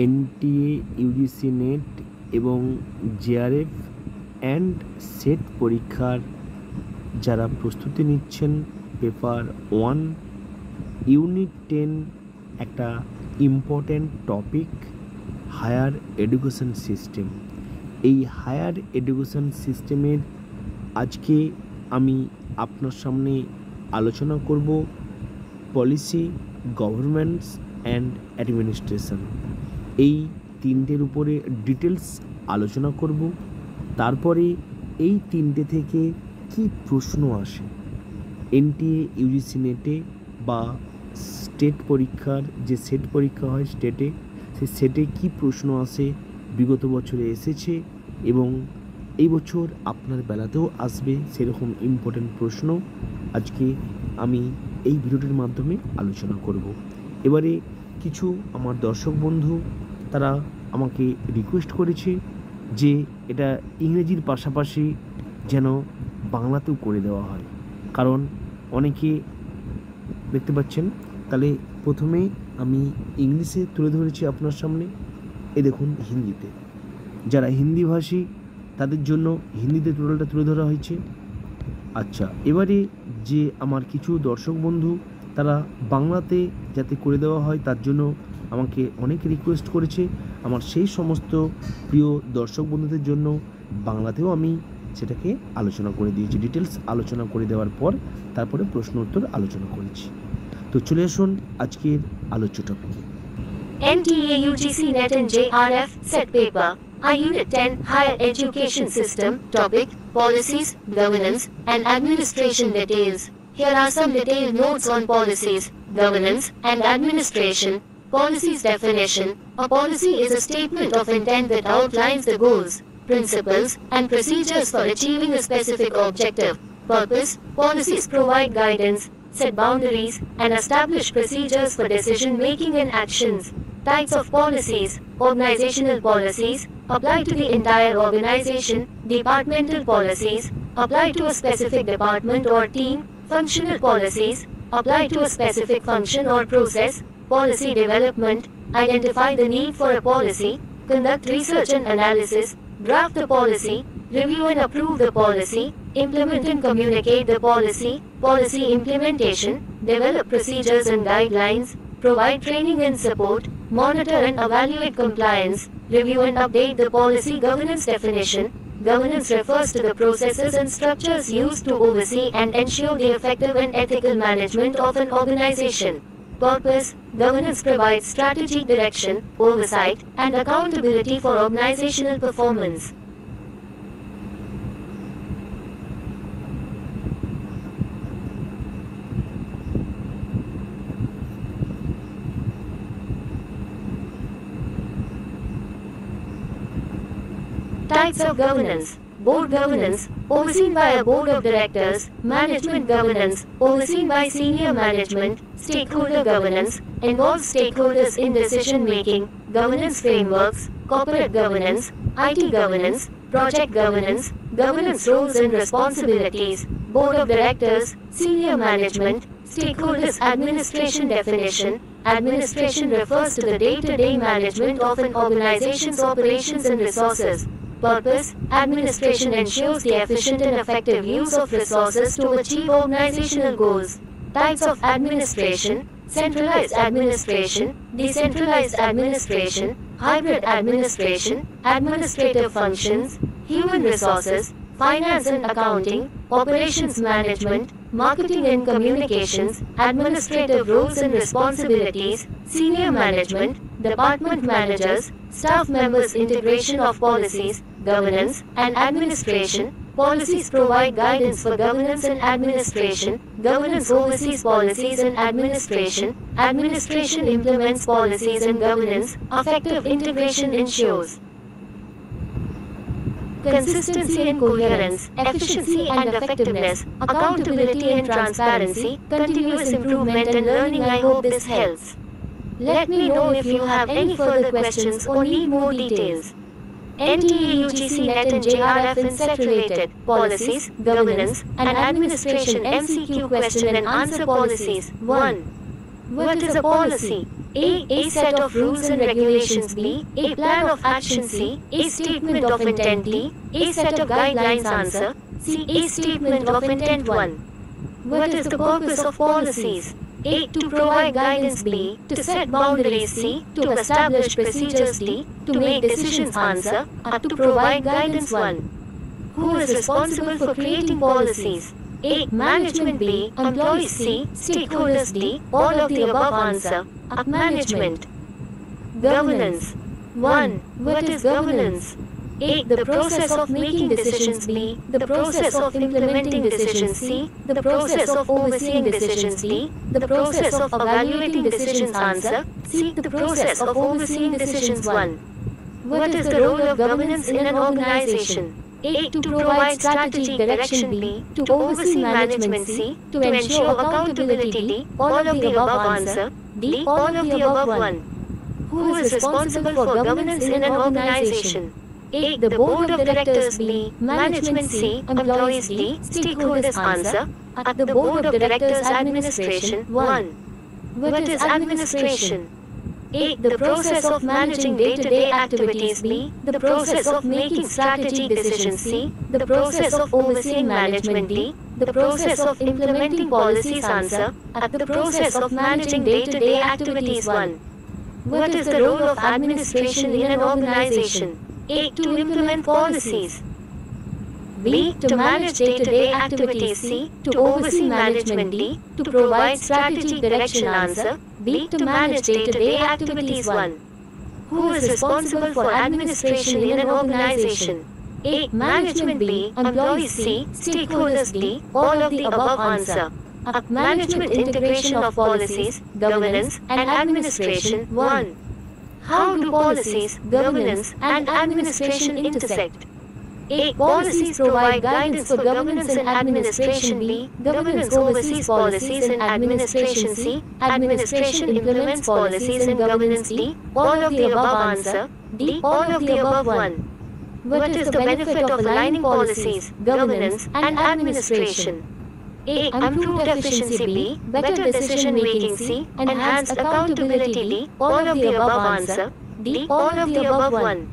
NTA, UGC NET এবং JRF and SET পরীক্ষার যারা প্রস্তুতি নিচ্ছেন, পেপার 1 ইউনিট 10 একটা important topic, higher education system. এই হায়ার এডুকেশন সিস্টেমের আজকে আমি আপনার সামনে আলোচনা করব পলিসি, গভর্নমেন্টস অ্যান্ড অ্যাডমিনিস্ট্রেশন। এই তিনটের উপরে ডিটেলস আলোচনা করব। তারপরে এই তিনটে থেকে কি প্রশ্ন আসে এনটিএ, ইউজিসি নেটে বা স্টেট পরীক্ষার যে সেট পরীক্ষা হয় স্টেটে, সেই সেটে কি প্রশ্ন আসে, বিগত বছরে এসেছে এবং এই বছর আপনার বেলাতেও আসবে সেরকম ইম্পর্ট্যান্ট প্রশ্ন আজকে আমি এই ভিডিওটির মাধ্যমে আলোচনা করব। এবারে কিছু আমার দর্শক বন্ধু তারা আমাকে রিকোয়েস্ট করেছে যে এটা ইংরেজির পাশাপাশি যেন বাংলাতেও করে দেওয়া হয়, কারণ অনেকে দেখতে পাচ্ছেন। তাহলে প্রথমে আমি ইংলিশে তুলে ধরেছি আপনার সামনে, এ দেখুন হিন্দিতে। যারা হিন্দিভাষী তাদের জন্য হিন্দিতে টোটালটা তুলে ধরা হয়েছে। আচ্ছা, এবারে যে আমার কিছু দর্শক বন্ধু তারা বাংলাতে যাতে করে দেওয়া হয় তার জন্য আমাকে অনেক রিকোয়েস্ট করেছে। আমার সেই সমস্ত প্রিয় দর্শক বন্ধুদের জন্য বাংলাতেও আমি সেটাকে আলোচনা করে দিয়েছি, ডিটেলস আলোচনা করে দেওয়ার পর তারপরে প্রশ্ন উত্তর আলোচনা করেছি। তো চলে আসুন আজকের আলোচ্য টপিকে। NTA, UGC, NET and JRF set paper. Our Unit 10 Higher Education System topic Policies, Governance and Administration details. Here are some detailed notes on policies, governance and administration. Policies definition. A policy is a statement of intent that outlines the goals, principles and procedures for achieving a specific objective. Purpose. Policies provide guidance, set boundaries and establish procedures for decision making and actions. Types of policies. Organizational policies apply to the entire organization. Departmental policies apply to a specific department or team. Functional policies apply to a specific function or process. Policy development. Identify the need for a policy, conduct research and analysis, draft the policy, review and approve the policy, implement and communicate the policy. Policy implementation. Develop procedures and guidelines, provide training and support, monitor and evaluate compliance, review and update the policy. Governance definition. Governance refers to the processes and structures used to oversee and ensure the effective and ethical management of an organization. Purpose. Governance provides strategic direction, oversight, and accountability for organizational performance. Types of governance. Board governance, overseen by a board of directors. Management governance, overseen by senior management. Stakeholder governance, involves stakeholders in decision making. Governance frameworks, corporate governance, IT governance, project governance, governance roles and responsibilities. Board of directors, senior management, stakeholders. Administration definition. Administration refers to the day-to-day management of an organization's operations and resources. Purpose. Administration ensures the efficient and effective use of resources to achieve organizational goals. Types of administration. Centralized administration, decentralized administration, hybrid administration, administrative functions, human resources, finance and accounting, operations management, marketing and communications, administrative roles and responsibilities, senior management, department managers, staff members. Integration of policies, governance and administration. Policies provide guidance for governance and administration. Governance oversees policies and administration. Administration implements policies and governance. Effective integration ensures consistency and coherence, efficiency and effectiveness, accountability and transparency, continuous improvement and learning. I hope this helps. Let me know if you have any further questions or need more details. NTA, UGC, NET and JRF and set related policies, governance and administration. MCQ question and answer. Policies. 1. What is a policy? A set of rules and regulations. B. A plan of action. C. A statement of intent. D. A set of guidelines. Answer. C. A statement of intent. 1. What is the purpose of policies? A. To provide guidance. B. To set boundaries. C. To establish procedures. D. To make decisions. Answer. To provide guidance. 1. Who is responsible for creating policies? A. Management. B. Employees. C. Stakeholders. D. All of the above. Answer. Management. Governance. 1. What is governance? A. The process of making decisions. B. The process of implementing decisions. C. The process of overseeing decisions. D. The process of evaluating decisions. Answer. C. The process of overseeing decisions. 1. What is the role of governance in an organization? A. To provide strategic direction. B. To oversee management. C. To ensure accountability. D. All of the above. Answer. D. All of the above. 1. Who is responsible for governance in an organization? A. The board of directors. B. Management. C. Employees. D. Stakeholders. Answer. The board of directors. Administration. 1. What is administration? A. The process of managing day-to-day activities. B. The process of making strategic decisions. C. The process of overseeing management. D. The process of implementing policies. Answer. The process of managing day-to-day activities. 1. What is the role of administration in an organization? A. To implement policies. B. To manage day-to-day activities. C. To oversee management. D. To provide strategic direction. Answer. B. To manage day-to-day activities. 1. Who is responsible for administration in an organization? A. Management. B. Employees. C. Stakeholders. D. All of the above. Answer. Management integration of policies, governance, and administration. 1. How do policies, governance, and administration intersect? A. Policies provide guidance for governance and administration. B. Governance oversees policies and administration. C. Administration implements policies and governance. D. All of the above. Answer. D. All of the above. 1. What is the benefit of aligning policies, governance, and administration? A. Improved efficiency. B. Better decision making. C. Enhanced accountability. D. All of the above. Answer. D. All of the above. 1.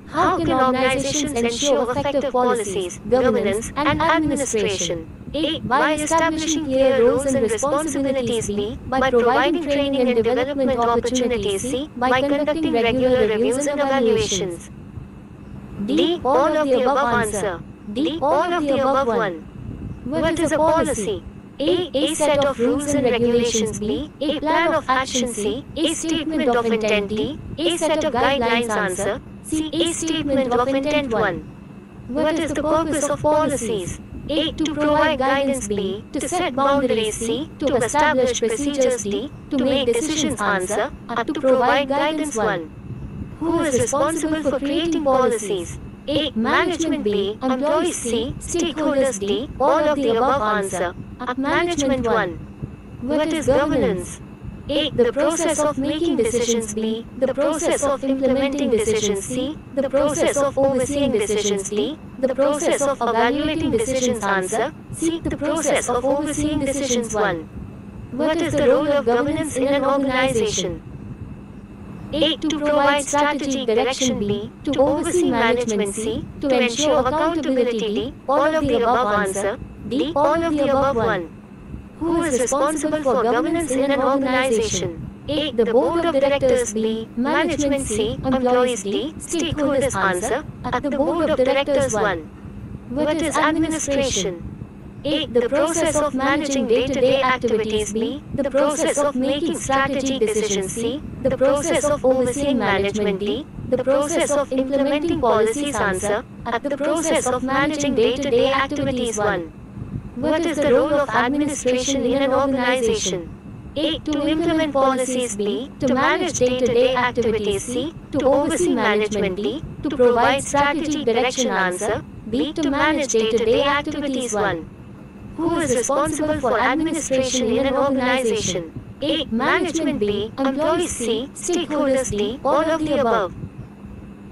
How can organizations ensure effective policies, governance, and administration? A. By establishing clear roles and responsibilities. B. By providing training and development opportunities. C. By conducting regular reviews and evaluations. D. All of the above. Answer. D. All of the above. 1. What is a policy? A set of rules and regulations. B. A plan of action. C. A statement of intent. D. A set of guidelines. Answer. C. A statement of intent. 1. What is the purpose of policies? A. To provide guidance. B. To set boundaries. C. To establish procedures. D. To make decisions. Answer. To provide guidance. 1. Who is responsible for creating policies? A. Management. B. Employees. C. Stakeholders. D. All of the above. Answer. Management. 1. What is governance? A. The process of making decisions. B. The process of implementing decisions. C. The process of overseeing decisions. D. The process of evaluating decisions. Answer. C. The process of overseeing decisions. 1. What is the role of governance in an organization? A. To provide strategic direction. B. To oversee management. C. To ensure accountability. D. All of the above. Answer. D. All of the above. 1. Who is responsible for governance in an organization? A. The board of directors. B. Management. C. Employees. D. Stakeholders. Answer. The board of directors. 1. What is administration? A. The process of managing day-to-day activities. B. The process of making strategic decisions. C. The process of overseeing management. D. The process of implementing policies. Answer. The process of managing day-to-day activities. 1. What is the role of administration in an organization? A. To implement policies. B. To manage day-to-day activities. C. To oversee management. D. To provide strategic direction. Answer. B. To manage day-to-day activities. 1. Who is responsible for administration in an organization? A. Management. B. Employees. C. Stakeholders. D. All of the above.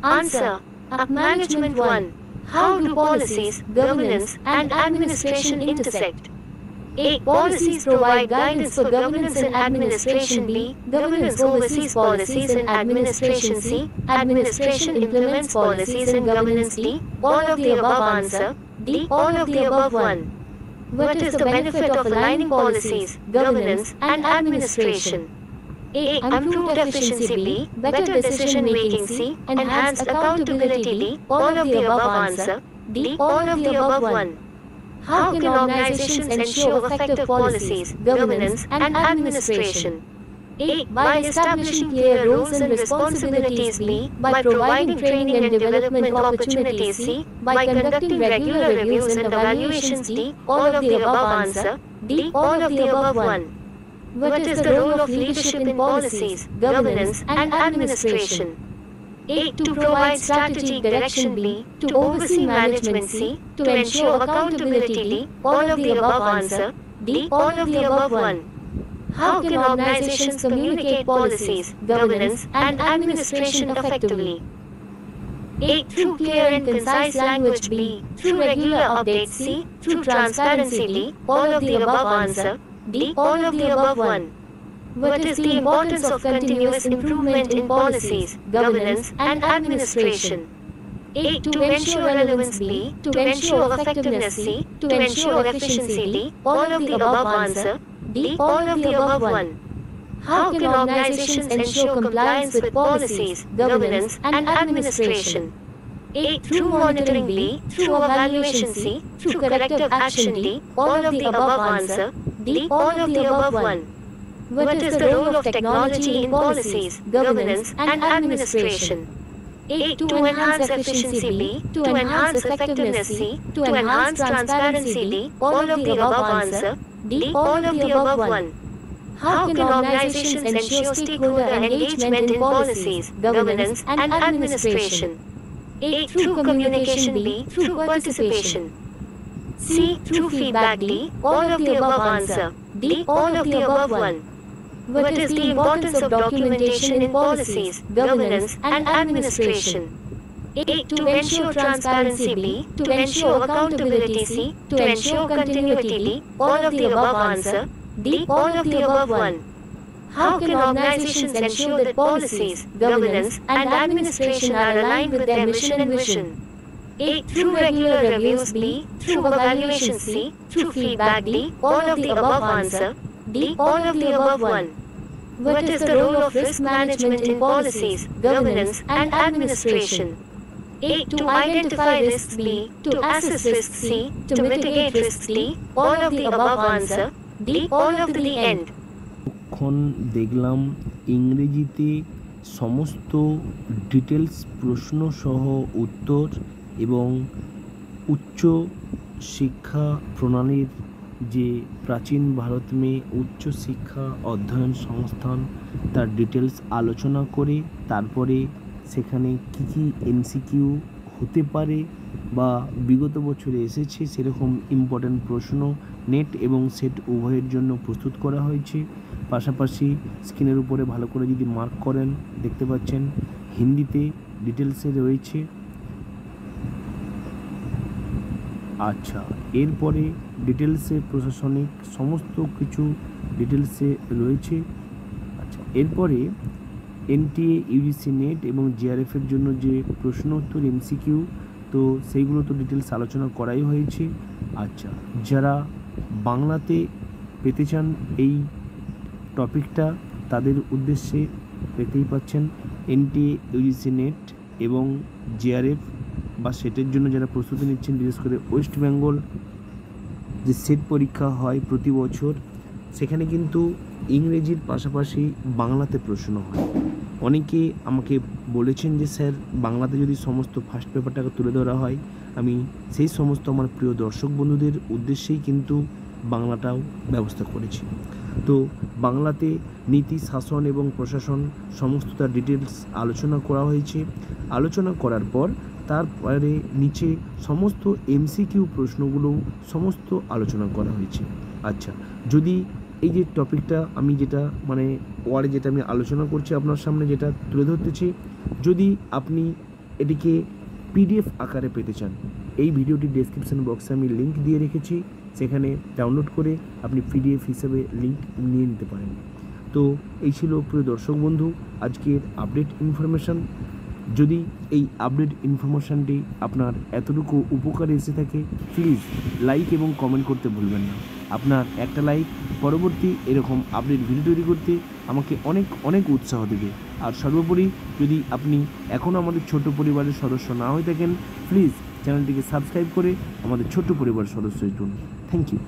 Answer. Management. 1. How do policies, governance, and administration intersect? A. Policies provide guidance for governance and administration. B. Governance oversees policies and administration. C. Administration implements policies and governance. D. All of the above answer. D. All of the above one. What is the benefit of aligning policies, governance, and administration? A. Improved efficiency. B. Better decision making. C. Enhanced accountability. D. All of the above answer. D. All of the above one. How can organizations ensure effective policies, governance, and administration? A. By establishing clear roles and responsibilities. B. By providing training and development opportunities. C. By conducting regular reviews and evaluations. D. All of the above answer. D. All of the above one. What is the role of leadership in policies, governance, and administration? A. To provide strategic direction. B. To oversee management. C. To ensure accountability. D. All of the above answer. D. All of the above one. How can organizations communicate policies, governance, and administration effectively? A. Through clear and concise language. B. Through regular updates. C. Through transparency. D. All of the above answer. D. All of the above one. What is the importance of continuous improvement in policies, governance, and administration? A. To ensure relevance. B. To ensure effectiveness. C. To ensure efficiency. D. All of the above answer. D. All of the above one. How can organizations ensure compliance with policies, governance, and administration? A. Through monitoring. B. Through evaluation. C. Through corrective action. D. All of the above answer. D. All of the above one. What is the role of technology in policies, governance, and administration? A. To enhance efficiency. B. To enhance effectiveness. C. To enhance transparency. D. All of the above answer. D. All of the above one. How can organizations ensure stakeholder engagement in policies, governance, and administration? A. Through communication. B. Through participation. C. Through feedback. D. All of the above answer. D. All of the above one. What is the importance of documentation in policies, governance, and administration? A. To ensure transparency. B. To ensure accountability. C. To ensure continuity. D. All of the above answer. D. All of the above one. How can organizations ensure that policies, governance, and administration are aligned with their mission and vision? A. Through regular reviews. B. Through evaluation. C. Through feedback. D. All of the above answer. D. All of the above one. What is the role of risk management in policies, governance, and administration? A. To identify risks. B. To assess risks. C. To mitigate risks. D. All of the above answer. D. All of the end. এখন দেখলাম ইংরেজিতে সমস্ত details প্রশ্ন সহ উত্তর এবং উচ্চ শিক্ষা প্রণালীর যে প্রাচীন ভারত মে উচ্চ শিক্ষা অধ্যয়ন সংস্থান তার ডিটেলস আলোচনা করে তারপরে সেখানে কী কী এমসিকিউ হতে পারে বা বিগত বছরে এসেছে সেরকম ইম্পর্ট্যান্ট প্রশ্ন নেট এবং সেট উভয়ের জন্য প্রস্তুত করা হয়েছে। পাশাপাশি স্ক্রিনের উপরে ভালো করে যদি মার্ক করেন দেখতে পাচ্ছেন হিন্দিতে ডিটেলসে রয়েছে। আচ্ছা, এরপরে ডিটেলসে প্রশাসনিক সমস্ত কিছু ডিটেলসে রয়েছে। আচ্ছা, এরপরে এনটিএ, ইউজিসি নেট এবং জেআরএফের জন্য যে প্রশ্ন উত্তর এমসিকিউ তো সেইগুলো তো ডিটেলস আলোচনা করাই হয়েছে। আচ্ছা, যারা বাংলাতে পেতে চান এই টপিকটা তাদের উদ্দেশ্যে দেখতেই পাচ্ছেন এনটিএ, ইউজিসি নেট এবং জেআরএফ বা সেটের জন্য যারা প্রস্তুতি নিচ্ছেন, বিশেষ করে ওয়েস্ট বেঙ্গল যে সেট পরীক্ষা হয় প্রতি বছর সেখানে কিন্তু ইংরেজির পাশাপাশি বাংলাতে প্রশ্ন হয়। অনেকে আমাকে বলেছেন যে স্যার বাংলাতে যদি সমস্ত ফার্স্ট পেপারটাকে তুলে ধরা হয়, আমি সেই সমস্ত আমার প্রিয় দর্শক বন্ধুদের উদ্দেশ্যেই কিন্তু বাংলাটাও ব্যবস্থা করেছি। তো বাংলাতে নীতি, শাসন এবং প্রশাসন সমস্ত তার ডিটেলস আলোচনা করা হয়েছে। আলোচনা করার পর তারপরে নিচে সমস্ত এমসিকিউ প্রশ্নগুলো সমস্ত আলোচনা করা হয়েছে। আচ্ছা, যদি এই যে টপিকটা আমি যেটা মানে ওয়ার্ডে যেটা আমি আলোচনা করছি আপনার সামনে যেটা তুলে ধরতেছি, যদি আপনি এটিকে পিডিএফ আকারে পেতে চান এই ভিডিওটির ডেসক্রিপশন বক্সে আমি লিঙ্ক দিয়ে রেখেছি, সেখানে ডাউনলোড করে আপনি PDF হিসাবে লিঙ্ক নিয়ে নিতে পারেন। তো এই ছিল প্রিয় দর্শক বন্ধু আজকের আপডেট ইনফরমেশান। যদি এই আপডেট ইনফরমেশানটি আপনার এতটুকু উপকারে এসে থাকে, প্লিজ লাইক এবং কমেন্ট করতে ভুলবেন না। আপনার একটা লাইক পরবর্তী এরকম আপডেট ভিডিও তৈরি করতে আমাকে অনেক অনেক উৎসাহ দেবে। আর সর্বোপরি যদি আপনি এখনও আমাদের ছোট্ট পরিবারের সদস্য না হয়ে থাকেন, প্লিজ চ্যানেলটিকে সাবস্ক্রাইব করে আমাদের ছোট্ট পরিবারের সদস্য হয়ে যান। Thank you.